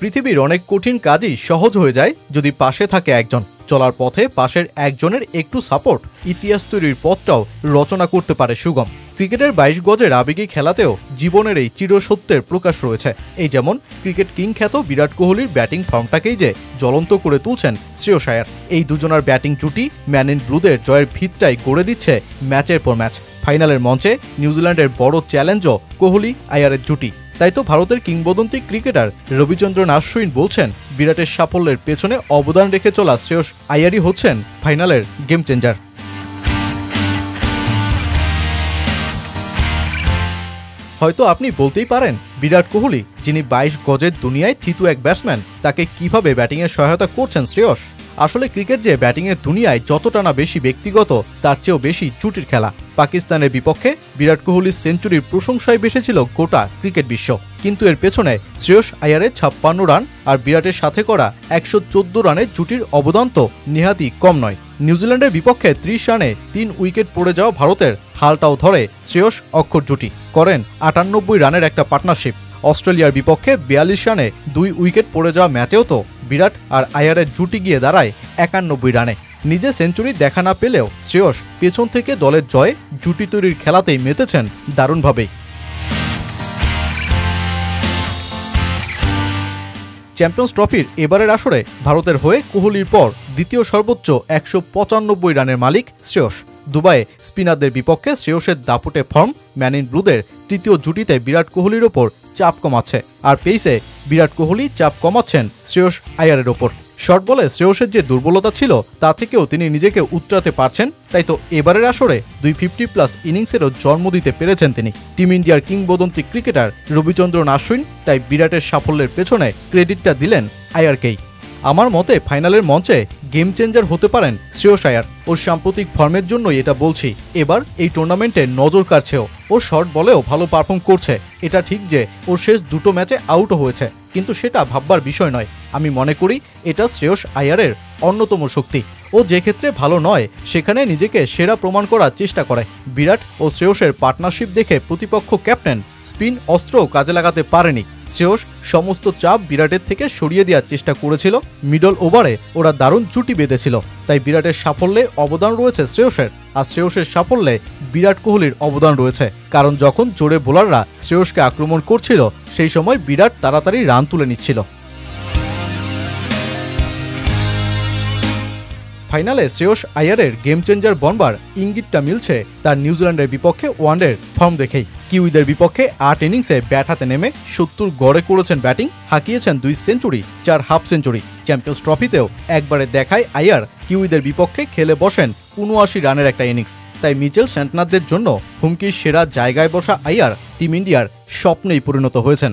পৃথিবীর অনেক কঠিন কাজই সহজ হয়ে যায় যদি পাশে থাকে একজন। চলার পথে পাশের একজনের একটু সাপোর্ট ইতিহাস তৈরির পথটাও রচনা করতে পারে সুগম। ক্রিকেটের 22 গজের আবেগী খেলাতেও জীবনের এই চিরসত্যের প্রকাশ রয়েছে। এই যেমন ক্রিকেট কিং খ্যাত বিরাট কোহলির ব্যাটিং ফর্মটাকেই যে জ্বলন্ত করে তুলছেন শ্রেয়স আয়ার। এই দুজনের ব্যাটিং জুটি ম্যান ইন ব্লুদের জয়ের ভিতটাই গড়ে দিচ্ছে ম্যাচের পর ম্যাচ। ফাইনালের মঞ্চে নিউজিল্যান্ডের বড় চ্যালেঞ্জও কোহলি আয়ারের জুটি। তাই তো ভারতের কিংবদন্তি ক্রিকেটার রবিচন্দ্রন আশ্বিন বলছেন, বিরাটের সাফল্যের পেছনে অবদান রেখে চলা শ্রেয়স আয়ারই হচ্ছেন ফাইনালের গেম চেঞ্জার। হয়তো আপনি বলতেই পারেন, বিরাট কোহলি যিনি 22 গজের দুনিয়ায় থিতু এক ব্যাটসম্যান, তাকে কিভাবে ব্যাটিংয়ে সহায়তা করছেন শ্রেয়স। আসলে ক্রিকেট যে ব্যাটিংয়ের দুনিয়ায় যতটা না বেশি ব্যক্তিগত, তার চেয়েও বেশি জুটির খেলা। পাকিস্তানের বিপক্ষে বিরাট কোহলির সেঞ্চুরির প্রশংসায় বেসেছিল গোটা ক্রিকেট বিশ্ব, কিন্তু এর পেছনে শ্রেয়স আয়ারের 56 রান আর বিরাটের সাথে করা 114 রানের জুটির অবদান তো নেহাতই কম নয়। নিউজিল্যান্ডের বিপক্ষে 30 রানে 3 উইকেট পড়ে যাওয়া ভারতের হালটাও ধরে শ্রেয়স অক্ষর জুটি, করেন 98 রানের একটা পার্টনারশিপ। অস্ট্রেলিয়ার বিপক্ষে 42 রানে 2 উইকেট পড়ে যাওয়া ম্যাচেও তো বিরাট আর আয়ারের জুটি গিয়ে দাঁড়ায় 91 রানে। নিজে সেঞ্চুরি দেখা না পেলেও শ্রেয়স পেছন থেকে দলের জয়ে জুটি তৈরির খেলাতেই মেতেছেন দারুণভাবেই। চ্যাম্পিয়ন্স ট্রফির এবারের আসরে ভারতের হয়ে কোহলির পর দ্বিতীয় সর্বোচ্চ 195 রানের মালিক শ্রেয়স। দুবাইয়ে স্পিনারদের বিপক্ষে শ্রেয়সের দাপুটে ফর্ম ম্যান ইন ব্লুদের তৃতীয় জুটিতে বিরাট কোহলির ওপর চাপ কমাচ্ছে, আর পেইসে বিরাট কোহলি চাপ কমাচ্ছেন শ্রেয়স আয়ারের ওপর। শর্ট বলে শ্রেয়সের যে দুর্বলতা ছিল তা থেকেও তিনি নিজেকে উতরাতে পারছেন। তাই তো এবারের আসরে 250+ ইনিংসেরও জন্ম দিতে পেরেছেন তিনি। টিম ইন্ডিয়ার কিংবদন্তি ক্রিকেটার রবিচন্দ্রন আশ্বিন তাই বিরাটের সাফল্যের পেছনে ক্রেডিটটা দিলেন আয়ারকেই। আমার মতে ফাইনালের মঞ্চে গেম চেঞ্জার হতে পারেন শ্রেয়স আয়ার। ওর সাম্প্রতিক ফর্মের জন্যই এটা বলছি। এবার এই টুর্নামেন্টে নজর কাড়ছেও, ও শর্ট বলেও ভালো পারফর্ম করছে। এটা ঠিক যে ওর শেষ 2টো ম্যাচে আউটও হয়েছে, কিন্তু সেটা ভাববার বিষয় নয়। আমি মনে করি এটা শ্রেয়স আয়ারের অন্যতম শক্তি। ও যে ক্ষেত্রে ভালো নয় সেখানে নিজেকে সেরা প্রমাণ করার চেষ্টা করে। বিরাট ও শ্রেয়সের পার্টনারশিপ দেখে প্রতিপক্ষ ক্যাপ্টেন স্পিন অস্ত্রও কাজে লাগাতে পারেনি। শ্রেয়স সমস্ত চাপ বিরাটের থেকে সরিয়ে দেওয়ার চেষ্টা করেছিল। মিডল ওভারে ওরা দারুণ জুটি বেঁধেছিল। তাই বিরাটের সাফল্যে অবদান রয়েছে শ্রেয়সের, আর শ্রেয়সের সাফল্যে বিরাট কোহলির অবদান রয়েছে। কারণ যখন জোরে বোলাররা শ্রেয়সকে আক্রমণ করছিল সেই সময় বিরাট তাড়াতাড়ি রান তুলে নিচ্ছিল। ফাইনালে শ্রেয়স আয়ারের গেম চেঞ্জার বনবার ইঙ্গিতটা মিলছে তার নিউজিল্যান্ডের বিপক্ষে ওয়ানডের ফর্ম দেখেই। কিউইদের বিপক্ষে 8 ইনিংসে ব্যাট হাতে নেমে 70 গড়ে করেছেন ব্যাটিং, হাঁকিয়েছেন 2 সেঞ্চুরি, 4 হাফ সেঞ্চুরি। চ্যাম্পিয়ন্স ট্রফিতেও একবারে দেখায় আয়ার কিউইদের বিপক্ষে খেলে বসেন 79 রানের একটা ইনিংস। তাই মিচেল স্যান্টনারদের জন্য হুমকির সেরা জায়গায় বসা আয়ার টিম ইন্ডিয়ার স্বপ্নেই পরিণত হয়েছেন।